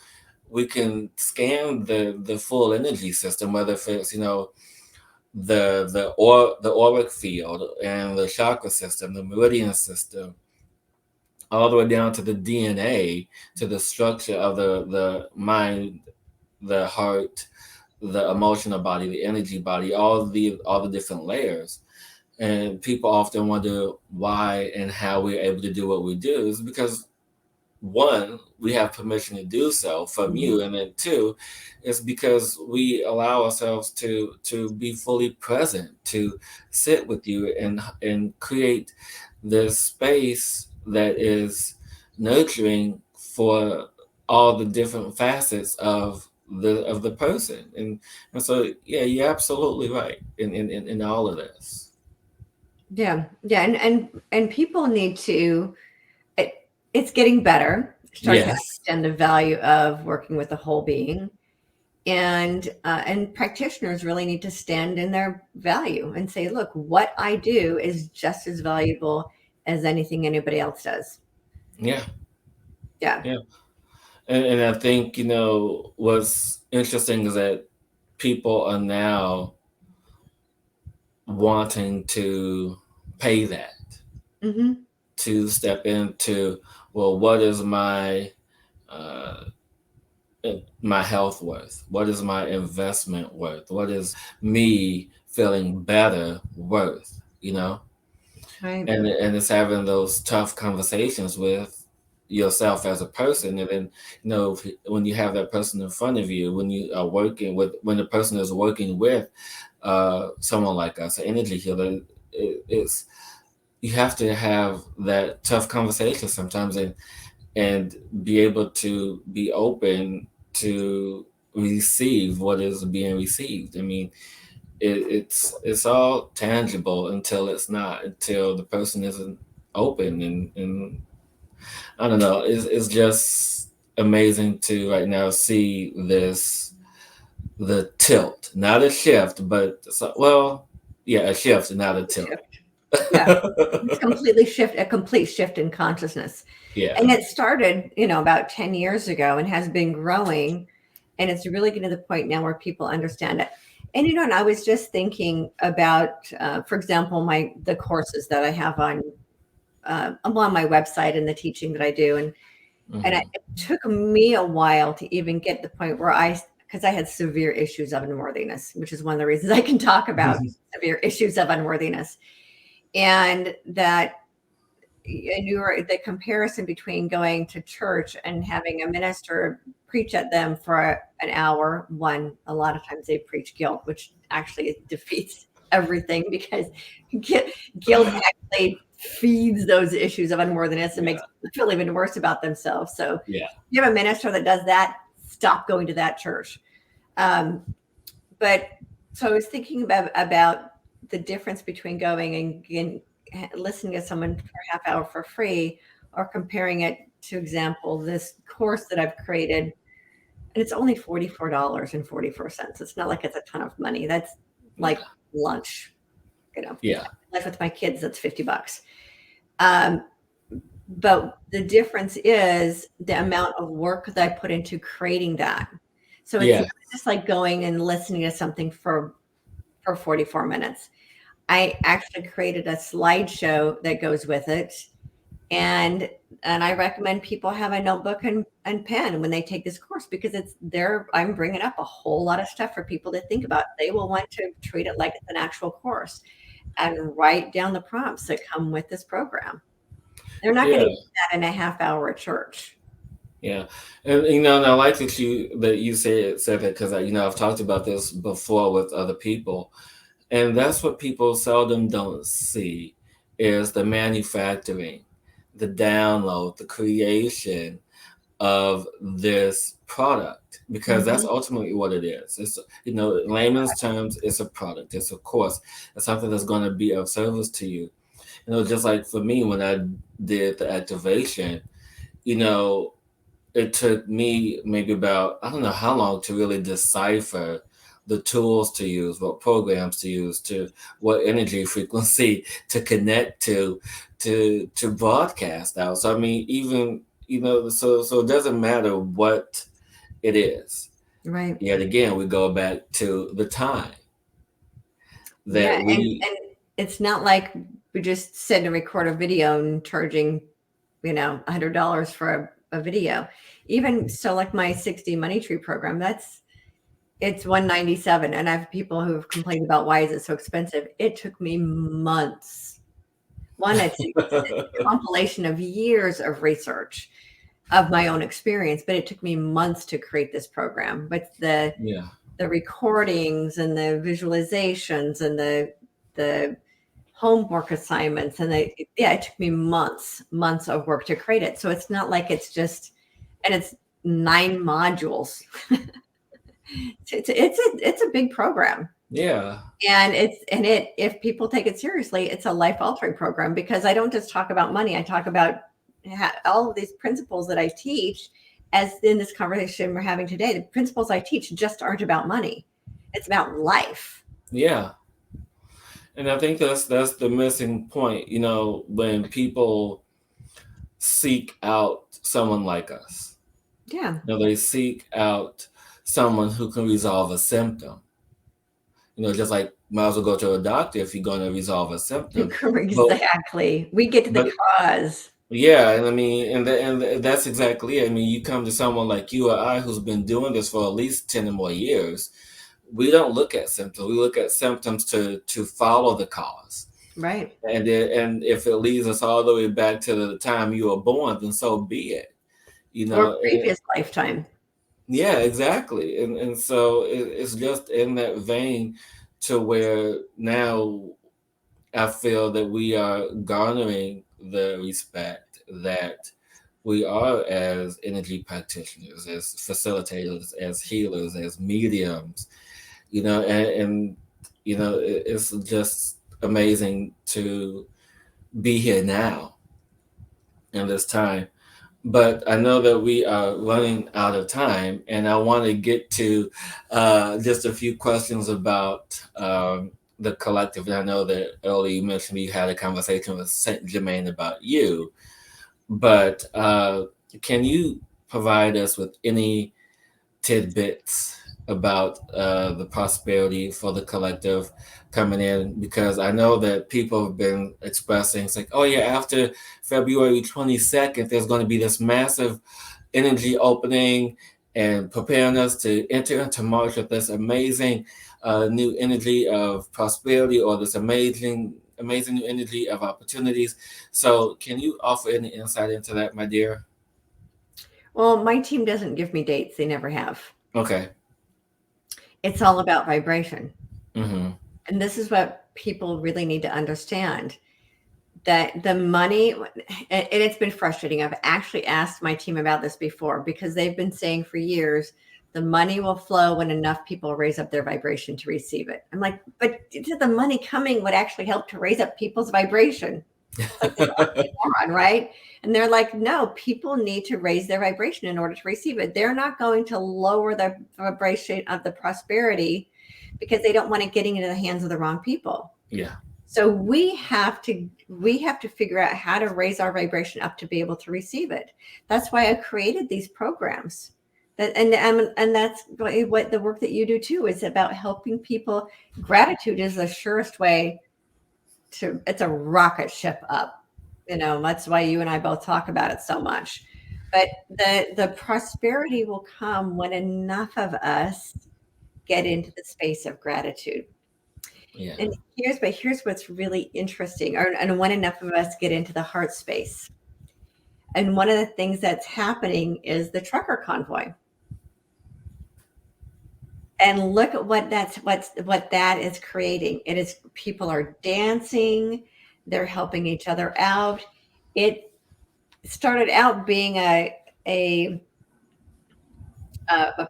A: we can scan the full energy system, whether if it's, the auric field and the chakra system, the meridian system, all the way down to the DNA, to the structure of the mind, the heart, the emotional body, the energy body, all the different layers. And people often wonder why and how we're able to do what we do. Is because, one, we have permission to do so from
C: Mhm.
A: you, and then two, it's because we allow ourselves to be fully present, to sit with you and create this space that is nurturing for all the different facets of the person. And so, yeah, you're absolutely right in all of this.
C: Yeah, yeah, and people need to. It, it's getting better, starting to
A: Yes.
C: understand the value of working with the whole being, and practitioners really need to stand in their value and say, look, what I do is just as valuable as anything anybody else does.
A: Yeah.
C: Yeah.
A: Yeah. And I think, what's interesting is that people are now wanting to pay that,
C: Hmm.
A: to step into, well, what is uh, my health worth? What is my investment worth? What is me feeling better worth?
C: Right.
A: And it's having those tough conversations with yourself as a person. And then, when you have that person in front of you, when the person is working with someone like us, an energy healer, it's you have to have that tough conversation sometimes, and be able to be open to receive what is being received. I mean, it's all tangible until it's not, until the person isn't open. And I don't know, it's just amazing to right now see the tilt, not a shift, but well, yeah, a shift, not a tilt.
C: Shift. Yeah. It's a complete shift in consciousness.
A: Yeah.
C: And it started, about 10 years ago and has been growing. And it's really getting to the point now where people understand it. And, and I was just thinking about, for example, the courses that I have I'm on my website and the teaching that I do.
A: Hmm.
C: It took me a while to even get to the point where because I had severe issues of unworthiness, which is one of the reasons I can talk about severe issues of unworthiness. And the comparison between going to church and having a minister preach at them for an hour. One, a lot of times they preach guilt, which actually defeats everything because guilt actually feeds those issues of unworthiness and
A: Yeah.
C: makes them feel even worse about themselves. So
A: Yeah.
C: if you have a minister that does that, stop going to that church. But so I was thinking about the difference between going and listening to someone for a half hour for free, or comparing it to example, this course that I've created, and it's only $44.44. It's not like it's a ton of money. That's like
A: Yeah.
C: lunch,
A: Yeah.
C: life with my kids, that's $50. Um, but the difference is the amount of work that I put into creating that. So it's
A: Yeah.
C: not just like going and listening to something for 44 minutes. I actually created a slideshow that goes with it. And I recommend people have a notebook and pen when they take this course, because it's there. I'm bringing up a whole lot of stuff for people to think about. They will want to treat it like it's an actual course and write down the prompts that come with this program. They're not going
A: Yeah.
C: to do that in a half hour at church.
A: Yeah, and and I like that you said that because I've talked about this before with other people, and that's what people seldom don't see is the manufacturing, the download, the creation of this product, because that's
C: Mhm.
A: ultimately what it is. It's in layman's terms, it's a product, it's a course, it's something that's going to be of service to you. Just like for me when I did the activation, you know it took me maybe about I don't know how long to really decipher the tools to use, what programs to use, to what energy frequency to connect to broadcast out. So I mean, even so it doesn't matter what it is.
C: Right.
A: Yet again, we go back to the time
C: Yeah,
A: that
C: and
A: we.
C: it's not like we just sit and record a video and charging, $100 for a video. Even so, like my 60 money tree program, it's 197, and I have people who have complained about why is it so expensive. It took me months. One, it's a compilation of years of research of my own experience, but it took me months to create this program. But
A: Yeah.
C: the recordings and the visualizations and the homework assignments it took me months of work to create it. So it's not like it's just, and it's 9 modules. It's a big program.
A: Yeah.
C: And if people take it seriously, it's a life altering program, because I don't just talk about money. I talk about all of these principles that I teach. As in this conversation we're having today, the principles I teach just aren't about money. It's about life.
A: Yeah. And I think that's the missing point, when people seek out someone like us.
C: Yeah.
A: They seek out someone who can resolve a symptom. Just like might as well go to a doctor if you're going to resolve a symptom.
C: Exactly. We get to the
A: But
C: cause.
A: yeah, and I mean, and that's exactly it. I mean, you come to someone like you or I who's been doing this for at least 10 or more years. We don't look at symptoms. We look at symptoms to follow the cause.
C: Right.
A: And if it leads us all the way back to the time you were born, then so be it.
C: Or previous lifetime.
A: Yeah, exactly. And so it's just in that vein to where now I feel that we are garnering the respect that we are as energy practitioners, as facilitators, as healers, as mediums, and it's just amazing to be here now in this time. But I know that we are running out of time, and I want to get to just a few questions about the collective. And I know that earlier you mentioned you had a conversation with Saint Germain about you, but can you provide us with any tidbits about the prosperity for the collective coming in? Because I know that people have been expressing, it's like, oh yeah, after February 22nd, there's going to be this massive energy opening and preparing us to enter into March with this amazing new energy of prosperity, or this amazing new energy of opportunities. So can you offer any insight into that, my dear?
C: Well, my team doesn't give me dates. They never have.
A: Okay.
C: It's all about vibration.
A: Mm-hmm.
C: And this is what people really need to understand, that the money, and it's been frustrating. I've actually asked my team about this before, because they've been saying for years, the money will flow when enough people raise up their vibration to receive it. I'm like, but the money coming would actually help to raise up people's vibration. It's like this oxymoron, right? And they're like, no, people need to raise their vibration in order to receive it. They're not going to lower the vibration of the prosperity because they don't want it getting into the hands of the wrong people.
A: Yeah.
C: So we have to figure out how to raise our vibration up to be able to receive it. That's why I created these programs. And that's what the work that you do too is about helping people. Gratitude is the surest way to, it's a rocket ship up. That's why you and I both talk about it so much. But the prosperity will come when enough of us get into the space of gratitude.
A: Yeah.
C: And here's what's really interesting, and when enough of us get into the heart space. And one of the things that's happening is the trucker convoy. And look at what that is creating. It is, people are dancing, they're helping each other out. It started out being a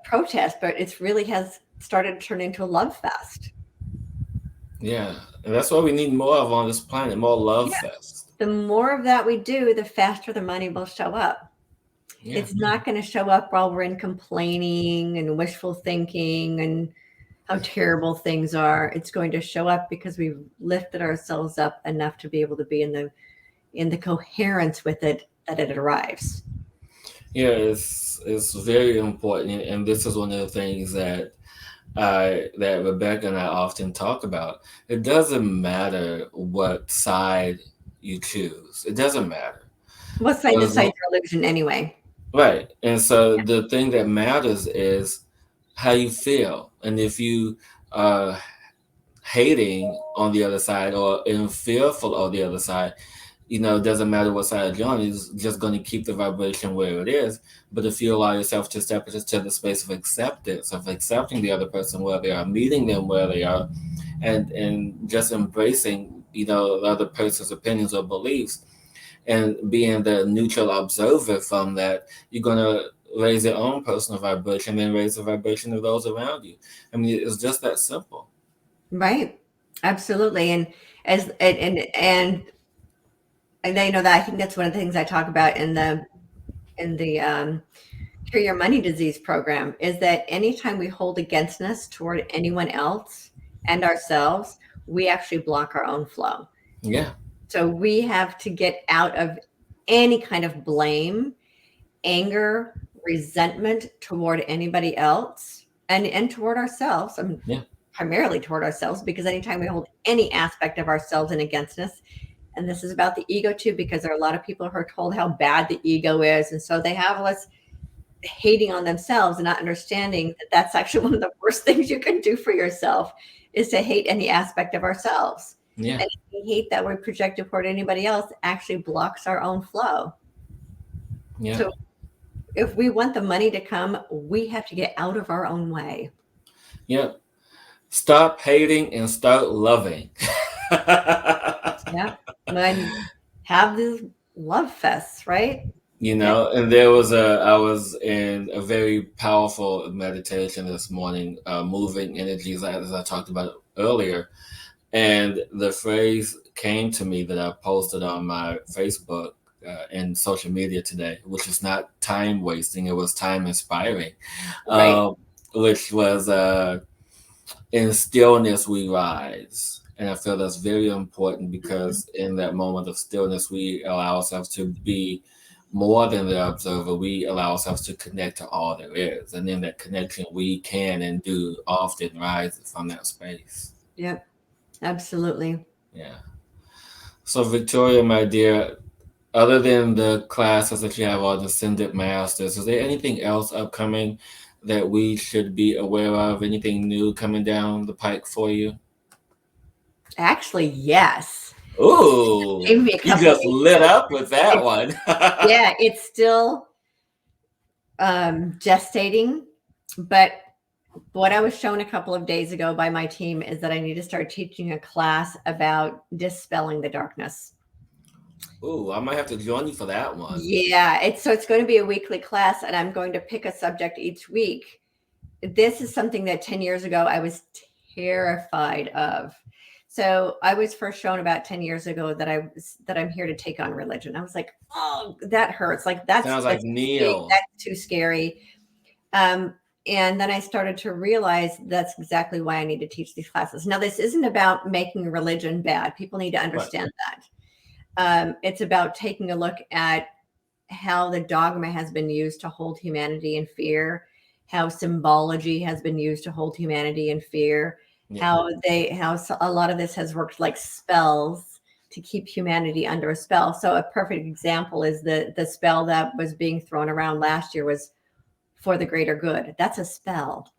C: protest, but it's really has started to turn into a love fest.
A: Yeah. And that's what we need more of on this planet, more love fest.
C: The more of that we do, the faster the money will show up. Yeah. It's not going to show up while we're in complaining and wishful thinking and how terrible things are. It's going to show up because we've lifted ourselves up enough to be able to be in the coherence with it, that it arrives.
A: Yeah, it's very important, and this is one of the things that Rebecka and I often talk about. It doesn't matter what side you choose. It doesn't matter.
C: What side decides your illusion anyway?
A: Right. And so the thing that matters is how you feel. And if you are hating on the other side or in fearful of the other side, it doesn't matter what side you're on, it's just going to keep the vibration where it is. But if you allow yourself to step into the space of acceptance, of accepting the other person where they are, meeting them where they are, and just embracing, the other person's opinions or beliefs, and being the neutral observer from that, you're going to raise your own personal vibration and raise the vibration of those around you. I mean, it's just that simple.
C: Right. Absolutely. And that I think that's one of the things I talk about in the Cure Your Money Disease program, is that anytime we hold againstness toward anyone else and ourselves, we actually block our own flow.
A: Yeah.
C: So we have to get out of any kind of blame, anger, resentment toward anybody else and toward ourselves. Primarily toward ourselves, because anytime we hold any aspect of ourselves in againstness, and this is about the ego too, because there are a lot of people who are told how bad the ego is. And so they have us hating on themselves and not understanding that that's actually one of the worst things you can do for yourself, is to hate any aspect of ourselves.
A: Yeah.
C: And the hate that we project toward anybody else actually blocks our own flow.
A: Yeah.
C: So if we want the money to come, we have to get out of our own way.
A: Yep. Stop hating and start loving.
C: Yeah. And have these love fests, right?
A: And I was in a very powerful meditation this morning, moving energies, as I talked about earlier. And the phrase came to me that I posted on my Facebook and social media today, which is not time wasting, it was time inspiring,
C: Right.
A: Which was in stillness we rise. And I feel that's very important, because in that moment of stillness, we allow ourselves to be more than the observer. We allow ourselves to connect to all there is. And in that connection, we can and do often rise from that space.
C: Yep, absolutely.
A: Yeah. So Victoria, my dear, other than the classes that you have on the Ascended Masters, is there anything else upcoming that we should be aware of? Anything new coming down the pike for you?
C: Actually, yes.
A: Ooh, you just lit up with that one.
C: Yeah, it's still gestating, but what I was shown a couple of days ago by my team is that I need to start teaching a class about dispelling the darkness.
A: Ooh, I might have to join you for that one.
C: Yeah, it's going to be a weekly class, and I'm going to pick a subject each week. This is something that 10 years ago I was terrified of. So I was first shown about 10 years ago that I'm here to take on religion. I was like, oh, that hurts. Like
A: Sounds like
C: that's too big.
A: Neil.
C: That's too scary. Um, and then I started to realize that's exactly why I need to teach these classes. Now, this isn't about making religion bad. People need to
A: Right.
C: understand that. It's about taking a look at how the dogma has been used to hold humanity in fear, how symbology has been used to hold humanity in fear,
A: Yeah.
C: how a lot of this has worked like spells to keep humanity under a spell. So a perfect example is the spell that was being thrown around last year was for the greater good. That's a spell.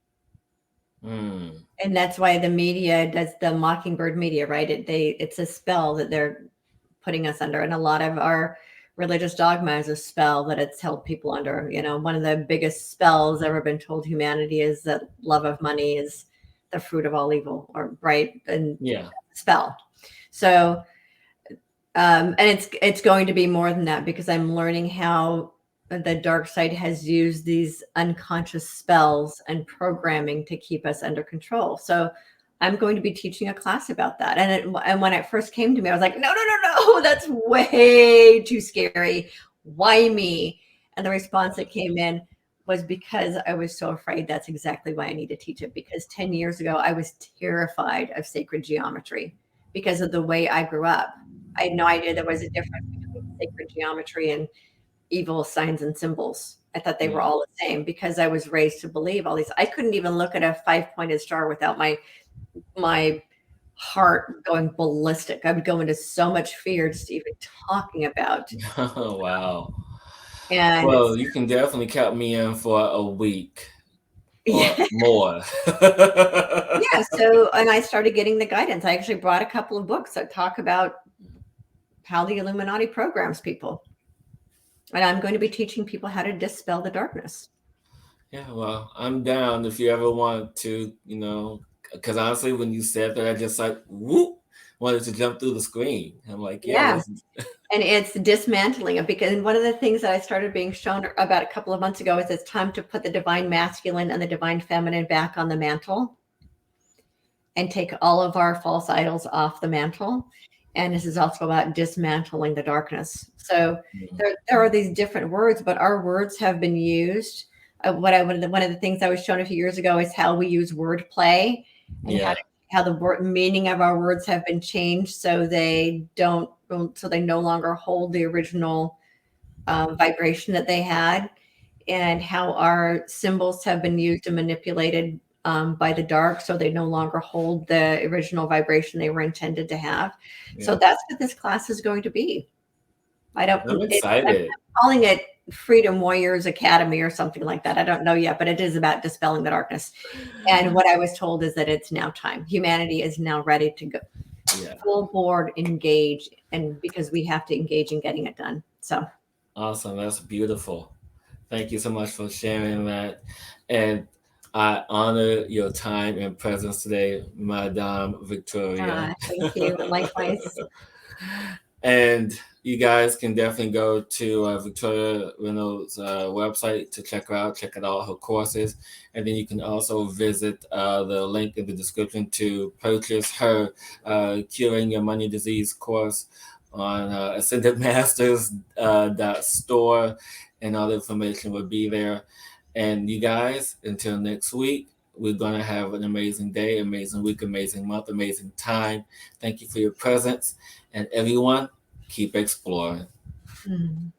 A: Mm.
C: And that's why the media does the mockingbird media, right? It's a spell that they're putting us under. And a lot of our religious dogma is a spell that it's held people under. You know, one of the biggest spells ever been told humanity is that love of money is the fruit of all evil, or right? And
A: Yeah.
C: spell. So and it's going to be more than that, because I'm learning how the dark side has used these unconscious spells and programming to keep us under control. So I'm going to be teaching a class about that. And when it first came to me, I was like, no, no, no, no, that's way too scary. Why me? And the response that came in was because I was so afraid. That's exactly why I need to teach it. Because 10 years ago, I was terrified of sacred geometry because of the way I grew up. I had no idea there was a difference between sacred geometry and evil signs and symbols. I thought they were
A: Yeah.
C: all the same because I was raised to believe all these. I couldn't even look at a 5-pointed star without my heart going ballistic. I would go into so much fear just even talking about.
A: Wow.
C: And
A: Well, you can definitely count me in for a week or
C: yeah,
A: more.
C: yeah. So, and I started getting the guidance. I actually brought a couple of books that talk about how the Illuminati programs people. And I'm going to be teaching people how to dispel the darkness.
A: Yeah, well, I'm down if you ever want to, because honestly, when you said that, I just like, whoop, wanted to jump through the screen. I'm like, yeah,
C: Yeah.
A: let's.
C: And it's dismantling it, because one of the things that I started being shown about a couple of months ago is it's time to put the divine masculine and the divine feminine back on the mantle and take all of our false idols off the mantle. And this is also about dismantling the darkness. So there are these different words, but our words have been used. One of the things I was shown a few years ago is how we use wordplay and
A: Yeah,
C: how the word meaning of our words have been changed so they no longer hold the original vibration that they had, and how our symbols have been used and manipulated by the dark, so they no longer hold the original vibration they were intended to have. So
A: yeah.
C: that's what this class is going to be.
A: I'm
C: I'm
A: excited.
C: calling it Freedom Warriors Academy or something like that. I don't know yet, but it is about dispelling the darkness. And what I was told is that it's now time. Humanity is now ready to go
A: Yeah,
C: full board engage, and because we have to engage in getting it done. So
A: awesome. That's beautiful. Thank you so much for sharing that. And I honor your time and presence today, Madame Victoria.
C: thank you. Likewise.
A: And you guys can definitely go to Victoria Reynolds' website to check out all her courses. And then you can also visit the link in the description to purchase her Curing Your Money Disease course on ascendedmasters.store, and all the information will be there. And you guys, until next week, we're going to have an amazing day, amazing week, amazing month, amazing time. Thank you for your presence. And everyone, keep exploring.
C: Mm.